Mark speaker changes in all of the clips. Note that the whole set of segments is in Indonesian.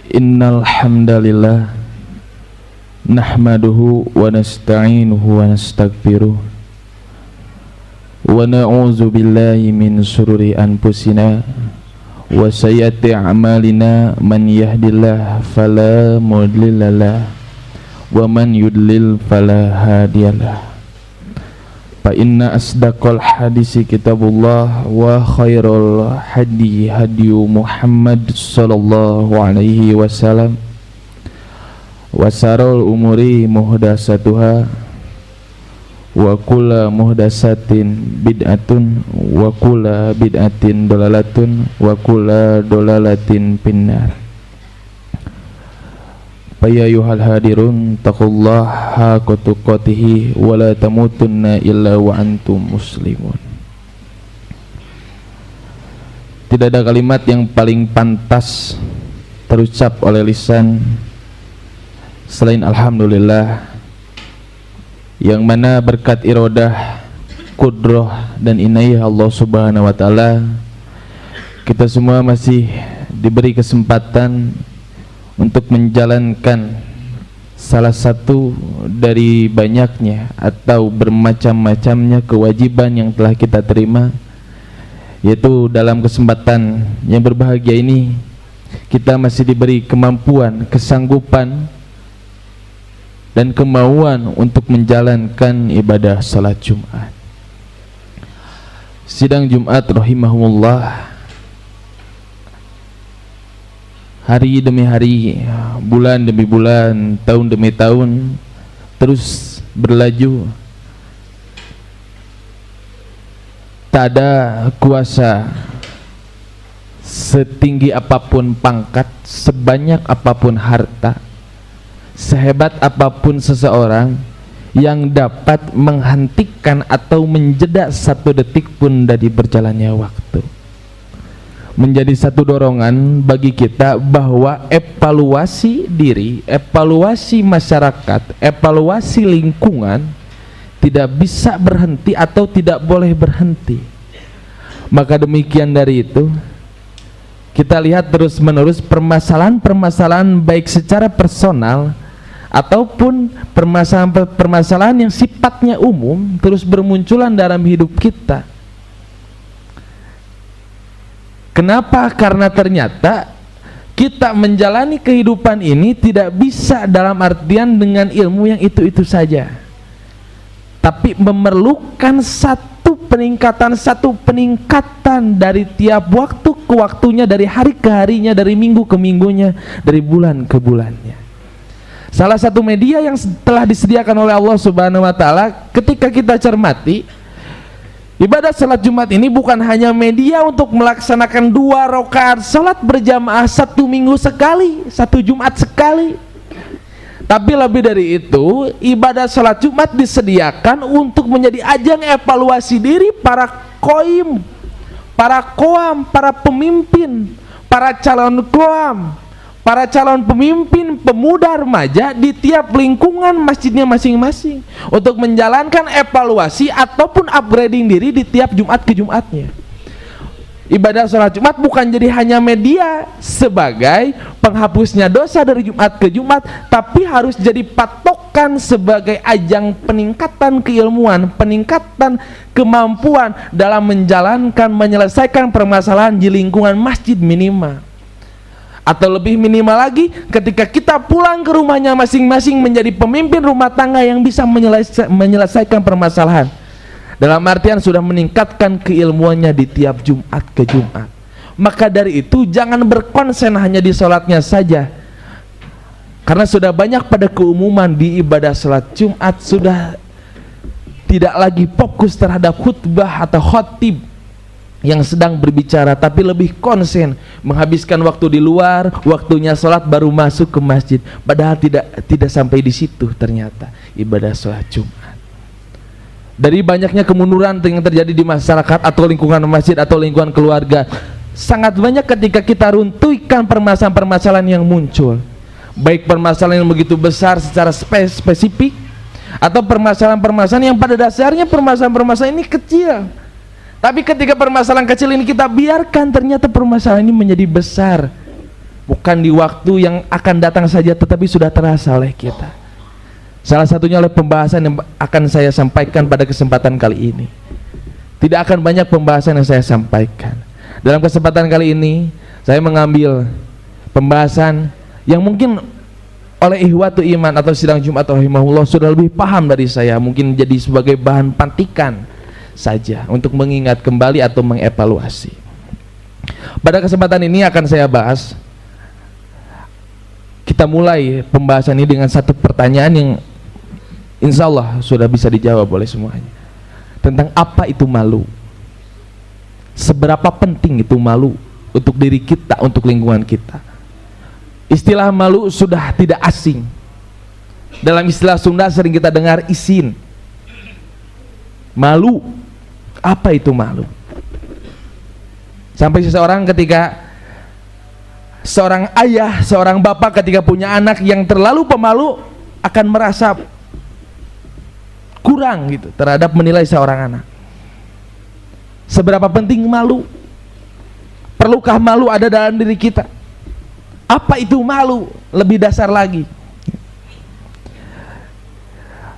Speaker 1: Innal hamdalillah nahmaduhu wa nasta'inuhu wa nastaghfiruh wa na'udzu billahi min shururi anfusina wa sayyiati a'malina. Man yahdihillahu fala mudhillalah wa man yudlil fala hadiyalah. Fa inna asdaqal hadisi kitabullah wa khairul hadi hadiyu Muhammad sallallahu alaihi wasallam wa sarul umuri muhdasatuha wa kulla muhdasatin bid'atun wa kulla bid'atin dolalatun wa kulla dolalatin finnar. Ya ayyuhal hadirun taqullaha haqqa tuqatih wa la tamutunna illa wa antum muslimun. Tidak ada kalimat yang paling pantas terucap oleh lisan selain alhamdulillah, yang mana berkat iradah, kudrah dan inayah Allah Subhanahu wa taala kita semua masih diberi kesempatan untuk menjalankan salah satu dari banyaknya atau bermacam-macamnya kewajiban yang telah kita terima, yaitu dalam kesempatan yang berbahagia ini kita masih diberi kemampuan, kesanggupan dan kemauan untuk menjalankan ibadah salat Jumat. Sidang Jumat rahimahumullah, hari demi hari, bulan demi bulan, tahun demi tahun terus berlaju. Tak ada kuasa setinggi apapun pangkat, sebanyak apapun harta, sehebat apapun seseorang yang dapat menghentikan atau menjeda satu detik pun dari berjalannya waktu. Menjadi satu dorongan bagi kita bahwa evaluasi diri, evaluasi masyarakat, evaluasi lingkungan tidak bisa berhenti atau tidak boleh berhenti. Maka demikian dari itu, kita lihat terus menerus permasalahan-permasalahan baik secara personal ataupun permasalahan-permasalahan yang sifatnya umum terus bermunculan dalam hidup kita. Kenapa? Karena ternyata kita menjalani kehidupan ini tidak bisa dalam artian dengan ilmu yang itu-itu saja, tapi memerlukan satu peningkatan dari tiap waktu ke waktunya, dari hari ke harinya, dari minggu ke minggunya, dari bulan ke bulannya. Salah satu media yang telah disediakan oleh Allah Subhanahu wa taala ketika kita cermati, ibadah salat Jumat ini bukan hanya media untuk melaksanakan 2 rakaat salat berjamaah 1 minggu sekali, 1 Jumat sekali, tapi lebih dari itu, ibadah salat Jumat disediakan untuk menjadi ajang evaluasi diri para qoim, para qoam, para pemimpin, para calon qoam, para calon pemimpin pemuda remaja di tiap lingkungan masjidnya masing-masing untuk menjalankan evaluasi ataupun upgrading diri di tiap Jumat ke Jumatnya. Ibadah sholat Jumat bukan jadi hanya media sebagai penghapusnya dosa dari Jumat ke Jumat, tapi harus jadi patokan sebagai ajang peningkatan keilmuan, peningkatan kemampuan dalam menjalankan, menyelesaikan permasalahan di lingkungan masjid minimal. Atau lebih minimal lagi, ketika kita pulang ke rumahnya masing-masing menjadi pemimpin rumah tangga yang bisa menyelesaikan permasalahan, dalam artian sudah meningkatkan keilmuannya di tiap Jumat ke Jumat. Maka dari itu jangan berkonsen hanya di sholatnya saja, karena sudah banyak pada keumuman di ibadah sholat Jumat sudah tidak lagi fokus terhadap khutbah atau khotib yang sedang berbicara, tapi lebih konsen menghabiskan waktu di luar, waktunya sholat baru masuk ke masjid, padahal tidak sampai di situ ternyata ibadah sholat Jumat. Dari banyaknya kemunduran yang terjadi di masyarakat atau lingkungan masjid atau lingkungan keluarga, sangat banyak ketika kita runtuhkan permasalahan-permasalahan yang muncul, baik permasalahan yang begitu besar secara spesifik atau permasalahan-permasalahan yang pada dasarnya permasalahan-permasalahan ini kecil, tapi ketika permasalahan kecil ini kita biarkan, ternyata permasalahan ini menjadi besar bukan di waktu yang akan datang saja, tetapi sudah terasa oleh kita. Salah satunya oleh pembahasan yang akan saya sampaikan pada kesempatan kali ini. Tidak akan banyak pembahasan yang saya sampaikan. Dalam kesempatan kali ini saya mengambil pembahasan yang mungkin oleh Ikhwatu Iman atau Sidang Jumat rahimahullah sudah lebih paham dari saya, mungkin jadi sebagai bahan pantikan saja untuk mengingat kembali atau mengevaluasi. Pada kesempatan ini akan saya bahas, kita mulai pembahasan ini dengan satu pertanyaan yang insya Allah sudah bisa dijawab oleh semuanya, tentang apa itu malu. Seberapa penting itu malu untuk diri kita, untuk lingkungan kita. Istilah malu sudah tidak asing. Dalam istilah Sunda sering kita dengar isin. Malu, apa itu malu? Sampai seseorang ketika seorang ayah, seorang bapak ketika punya anak yang terlalu pemalu akan merasa kurang gitu terhadap menilai seorang anak. Seberapa penting malu? Perlukah malu ada dalam diri kita? Apa itu malu? Lebih dasar lagi.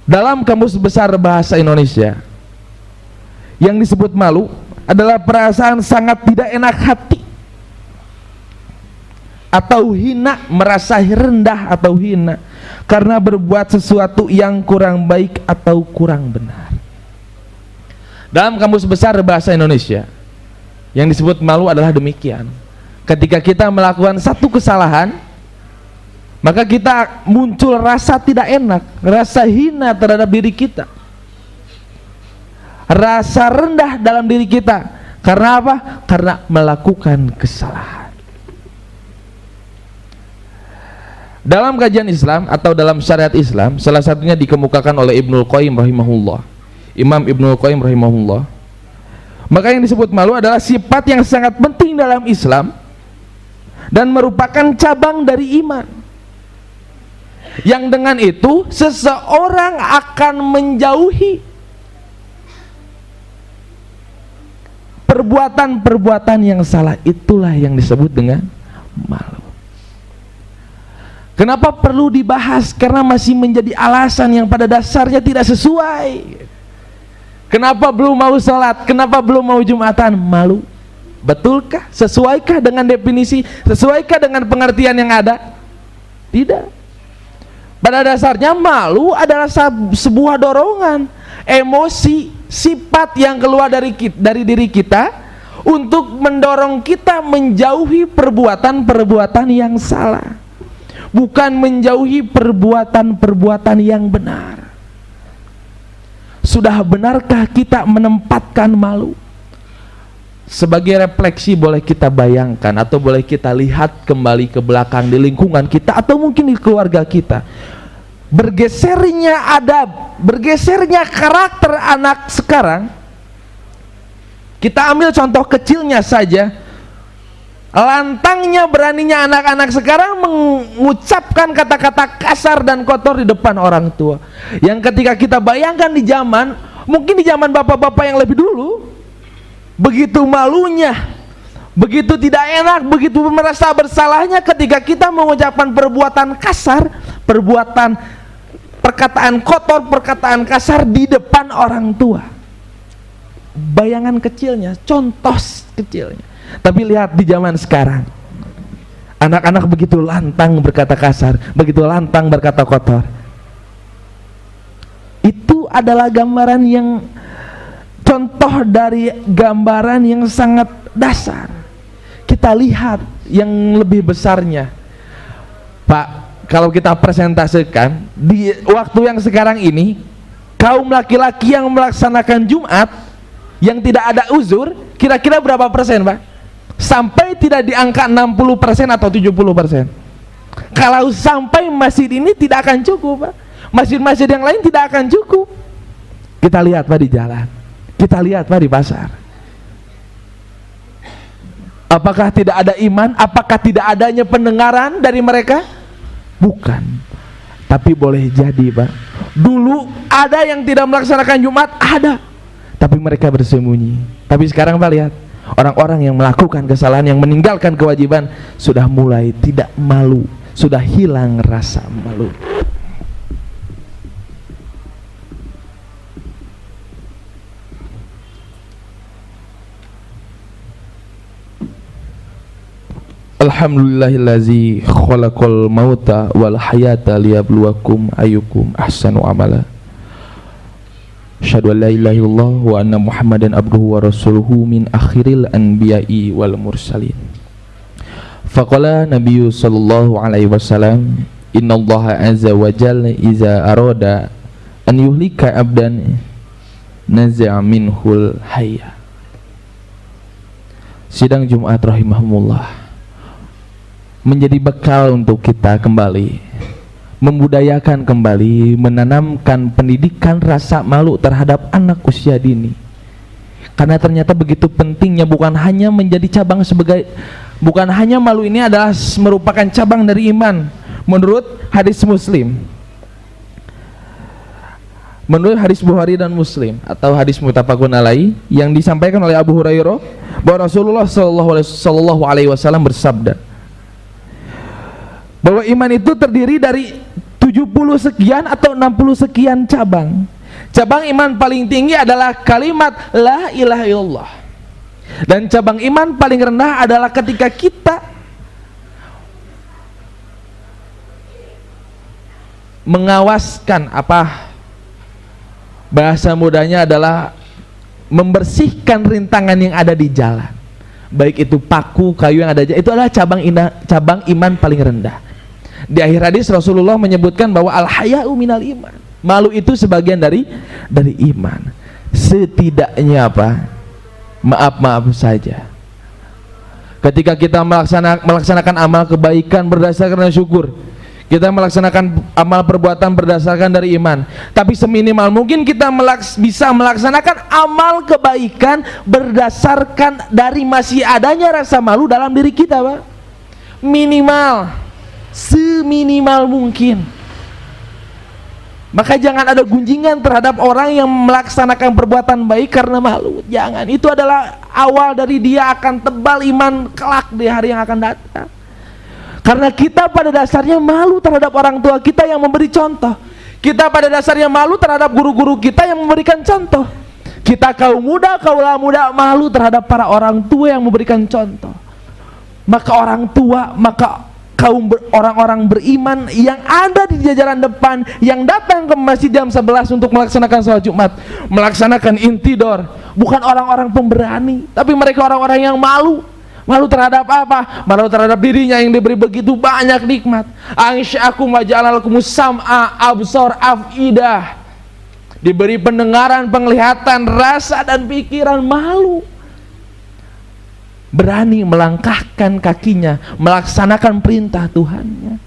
Speaker 1: Dalam Kamus Besar Bahasa Indonesia, yang disebut malu adalah perasaan sangat tidak enak hati atau hina, merasa rendah atau hina karena berbuat sesuatu yang kurang baik atau kurang benar. Dalam Kamus Besar Bahasa Indonesia, yang disebut malu adalah demikian: ketika kita melakukan satu kesalahan, maka kita muncul rasa tidak enak, rasa hina terhadap diri kita, rasa rendah dalam diri kita. Karena apa? Karena melakukan kesalahan. Dalam kajian Islam atau dalam syariat Islam, salah satunya dikemukakan oleh Ibnul Qayyim rahimahullah, Imam Ibnul Qayyim rahimahullah, maka yang disebut malu adalah sifat yang sangat penting dalam Islam dan merupakan cabang dari iman, yang dengan itu seseorang akan menjauhi perbuatan-perbuatan yang salah. Itulah yang disebut dengan malu. Kenapa perlu dibahas? Karena masih menjadi alasan yang pada dasarnya tidak sesuai. Kenapa belum mau sholat? Kenapa belum mau Jumatan? Malu. Betulkah? Sesuaikah dengan definisi? Sesuaikah dengan pengertian yang ada? Tidak. Pada dasarnya malu adalah sebuah dorongan, emosi, sifat yang keluar dari diri kita untuk mendorong kita menjauhi perbuatan-perbuatan yang salah, bukan menjauhi perbuatan-perbuatan yang benar. Sudah benarkah kita menempatkan malu? Sebagai refleksi boleh kita bayangkan atau boleh kita lihat kembali ke belakang di lingkungan kita atau mungkin di keluarga kita. Bergesernya adab, bergesernya karakter anak sekarang. Kita ambil contoh kecilnya saja. Lantangnya, beraninya anak-anak sekarang mengucapkan kata-kata kasar dan kotor di depan orang tua, yang ketika kita bayangkan di zaman, mungkin di zaman bapak-bapak yang lebih dulu, begitu malunya, begitu tidak enak, begitu merasa bersalahnya ketika kita mengucapkan perbuatan kasar, perkataan kotor, perkataan kasar di depan orang tua. Bayangan kecilnya, contoh kecilnya. Tapi lihat di zaman sekarang, anak-anak begitu lantang berkata kasar, begitu lantang berkata kotor. Itu adalah gambaran yang, contoh dari gambaran yang sangat dasar. Kita lihat yang lebih besarnya, Pak. Kalau kita presentasikan di waktu yang sekarang ini, kaum laki-laki yang melaksanakan Jumat yang tidak ada uzur, kira-kira berapa persen, Pak? Sampai tidak di angka 60% atau 70%. Kalau sampai masjid ini tidak akan cukup, Pak. Masjid-masjid yang lain tidak akan cukup. Kita lihat, Pak, di jalan. Kita lihat, Pak, di pasar. Apakah tidak ada iman? Apakah tidak adanya pendengaran dari mereka? Bukan. Tapi boleh jadi, Pak, dulu ada yang tidak melaksanakan Jumat, ada, tapi mereka bersembunyi. Tapi sekarang, Pak, lihat, Orang-orang yang melakukan kesalahan, yang meninggalkan kewajiban, sudah mulai tidak malu, sudah hilang rasa malu. Alhamdulillahillazi khalaqal mauta wal hayata liyabluwakum ayyukum ahsanu amala. Asyhadu an la ilaha illallah wa anna Muhammadan abduhu wa rasuluhu min akhiril anbiya'i wal mursalin. Faqala Nabiyyu sallallahu alaihi wasallam, innallaha azza wa jalla iza arada an yuhlika abdan naza'a minhul hayya. Sidang Jumat rahimahumullah menjadi bekal untuk kita kembali membudayakan kembali, menanamkan pendidikan rasa malu terhadap anak usia dini. Karena ternyata begitu pentingnya, bukan hanya menjadi cabang sebagai, bukan hanya malu ini adalah merupakan cabang dari iman menurut hadis Muslim, menurut hadis Bukhari dan Muslim, atau hadis muttafaqun alaih, yang disampaikan oleh Abu Hurairah bahwa Rasulullah sallallahu alaihi wasallam bersabda bahwa iman itu terdiri dari 70 sekian atau 60 sekian cabang. Cabang iman paling tinggi adalah kalimat la ilaha illallah, dan cabang iman paling rendah adalah ketika kita mengawaskan, apa bahasa mudanya adalah membersihkan rintangan yang ada di jalan, baik itu paku, kayu yang ada, itu adalah cabang iman paling rendah. Di akhir hadis Rasulullah menyebutkan bahwa al-haya'u minal iman, malu itu sebagian dari iman. Setidaknya apa? Maaf saja, ketika kita melaksanakan amal kebaikan berdasarkan syukur, kita melaksanakan amal perbuatan berdasarkan dari iman, tapi seminimal mungkin kita bisa melaksanakan amal kebaikan berdasarkan dari masih adanya rasa malu dalam diri kita, Pak. Minimal, seminimal mungkin. Maka jangan ada gunjingan terhadap orang yang melaksanakan perbuatan baik karena malu. Jangan, itu adalah awal dari dia akan tebal iman kelak di hari yang akan datang. Karena kita pada dasarnya malu terhadap orang tua kita yang memberi contoh. Kita pada dasarnya malu terhadap guru-guru kita yang memberikan contoh. Kita kaum muda, kaulah muda, malu terhadap para orang tua yang memberikan contoh. Maka orang tua, maka orang-orang beriman yang ada di jajaran depan, yang datang ke masjid jam 11 untuk melaksanakan sholat Jumat, melaksanakan intidor, bukan orang-orang pemberani, tapi mereka orang-orang yang malu. Malu terhadap apa? Malu terhadap dirinya yang diberi begitu banyak nikmat. Ansya'akum wa ja'alakum sam'a absar afidah, diberi pendengaran, penglihatan, rasa dan pikiran. Malu, berani melangkahkan kakinya melaksanakan perintah Tuhannya.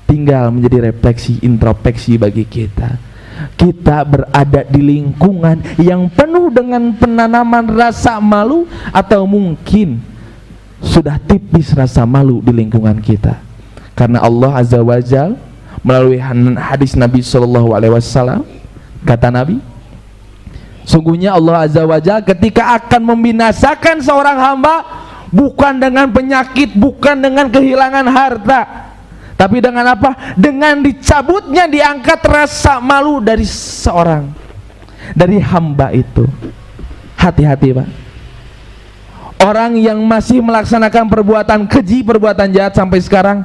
Speaker 1: Tinggal menjadi refleksi, introspeksi bagi kita. Kita berada di lingkungan yang penuh dengan penanaman rasa malu, atau mungkin sudah tipis rasa malu di lingkungan kita. Karena Allah Azza wa Jalla melalui hadis Nabi SAW, kata Nabi, sungguhnya Allah Azza wa Jalla ketika akan membinasakan seorang hamba, bukan dengan penyakit, bukan dengan kehilangan harta, tapi dengan apa? Dengan dicabutnya, diangkat rasa malu dari seorang, dari hamba itu. Hati-hati, Pak. Orang yang masih melaksanakan perbuatan keji, perbuatan jahat sampai sekarang,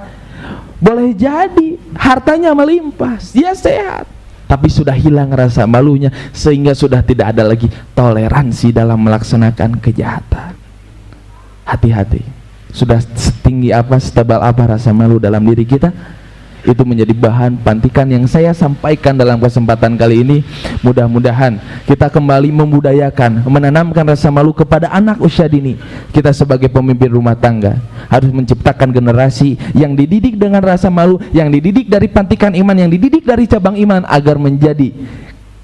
Speaker 1: boleh jadi hartanya melimpah, dia sehat, tapi sudah hilang rasa malunya, sehingga sudah tidak ada lagi toleransi dalam melaksanakan kejahatan. Hati-hati. Sudah setinggi apa, setebal apa rasa malu dalam diri kita, itu menjadi bahan pantikan yang saya sampaikan dalam kesempatan kali ini. Mudah-mudahan kita kembali membudayakan, menanamkan rasa malu kepada anak usia dini. Kita sebagai pemimpin rumah tangga harus menciptakan generasi yang dididik dengan rasa malu, yang dididik dari pantikan iman, yang dididik dari cabang iman, agar menjadi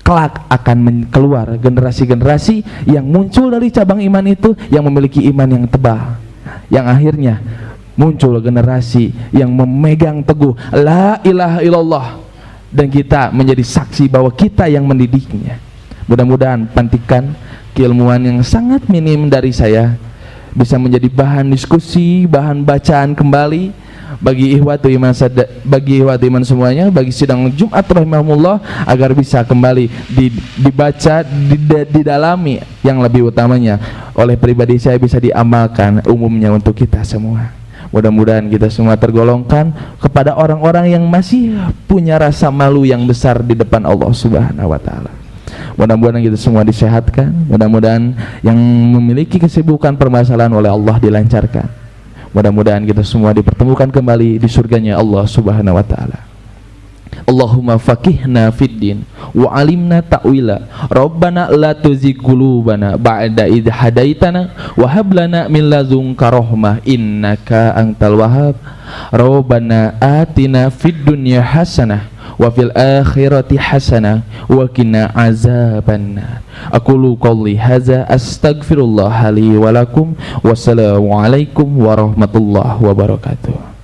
Speaker 1: kelak akan keluar generasi-generasi yang muncul dari cabang iman itu, yang memiliki iman yang tebal, yang akhirnya muncul generasi yang memegang teguh la ilaha illallah, dan kita menjadi saksi bahwa kita yang mendidiknya. Mudah-mudahan pantikan keilmuan yang sangat minim dari saya bisa menjadi bahan diskusi, bahan bacaan kembali bagi ikhwatu iman semuanya, bagi sidang Jumat rahimahumullah, agar bisa kembali dibaca, didalami, yang lebih utamanya oleh pribadi saya bisa diamalkan umumnya untuk kita semua. Mudah-mudahan kita semua tergolongkan kepada orang-orang yang masih punya rasa malu yang besar di depan Allah Subhanahu wa taala. Mudah-mudahan kita semua disehatkan, mudah-mudahan yang memiliki kesibukan permasalahan oleh Allah dilancarkan. Mudah-mudahan kita semua dipertemukan kembali di surganya Allah Subhanahu wa taala. Allahumma faqihna fid din wa alimna ta'wila. Rabbana la tuzigh qulubana ba'da idh hadaitana wa hab lana min ladunka rahmah innaka antal wahhab. Rabbana atina fid dunya hasanah wa fil akhirati hasanah wa qina azabannar. Aqulu qouli hadza astaghfirullah li wa lakum. Wassalamu alaikum warahmatullahi wabarakatuh.